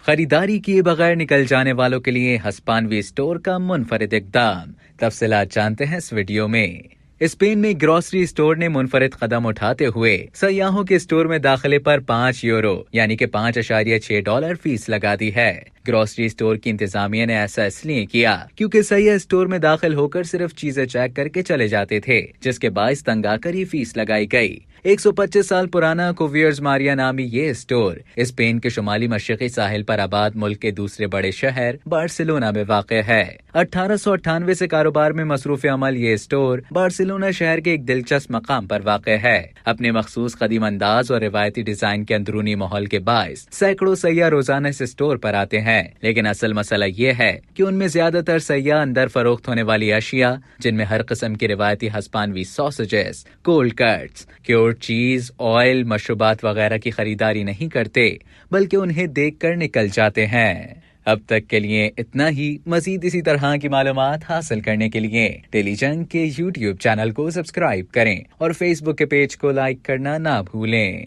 خریداری کیے بغیر نکل جانے والوں کے لیے ہسپانوی اسٹور کا منفرد اقدام، تفصیلات جانتے ہیں اس ویڈیو میں۔ اسپین میں گروسری اسٹور نے منفرد قدم اٹھاتے ہوئے سیاحوں کے اسٹور میں داخلے پر 5 یورو یعنی کہ $5.6 فیس لگا دی ہے۔ گروسری اسٹور کی انتظامیہ نے ایسا اس لیے کیا کیونکہ سیاح اسٹور میں داخل ہو کر صرف چیزیں چیک کر کے چلے جاتے تھے، جس کے باعث تنگ آ کر یہ فیس لگائی گئی۔ 125 سال پرانا کوویئرز ماریا نامی یہ اسٹور اسپین کے شمالی مشرقی ساحل پر آباد ملک کے دوسرے بڑے شہر بارسلونا میں واقع ہے۔ 1898 سے کاروبار میں مصروف عمل یہ اسٹور بارسلونا شہر کے ایک دلچسپ مقام پر واقع ہے۔ اپنے مخصوص قدیم انداز اور روایتی ڈیزائن کے اندرونی ماحول کے باعث سینکڑوں سیاح روزانہ اس اسٹور پر آتے ہیں، لیکن اصل مسئلہ یہ ہے کہ ان میں زیادہ تر سیاح اندر فروخت ہونے والی اشیاء، جن میں ہر قسم کی روایتی ہسپانوی ساسیجز، کولڈ کٹس، چیز، آئل، مشروبات وغیرہ کی خریداری نہیں کرتے، بلکہ انہیں دیکھ کر نکل جاتے ہیں۔ اب تک کے لیے اتنا ہی۔ مزید اسی طرح کی معلومات حاصل کرنے کے لیے ٹیلی جنگ کے YouTube چینل کو سبسکرائب کریں اور فیس بک کے پیج کو لائک کرنا نہ بھولیں۔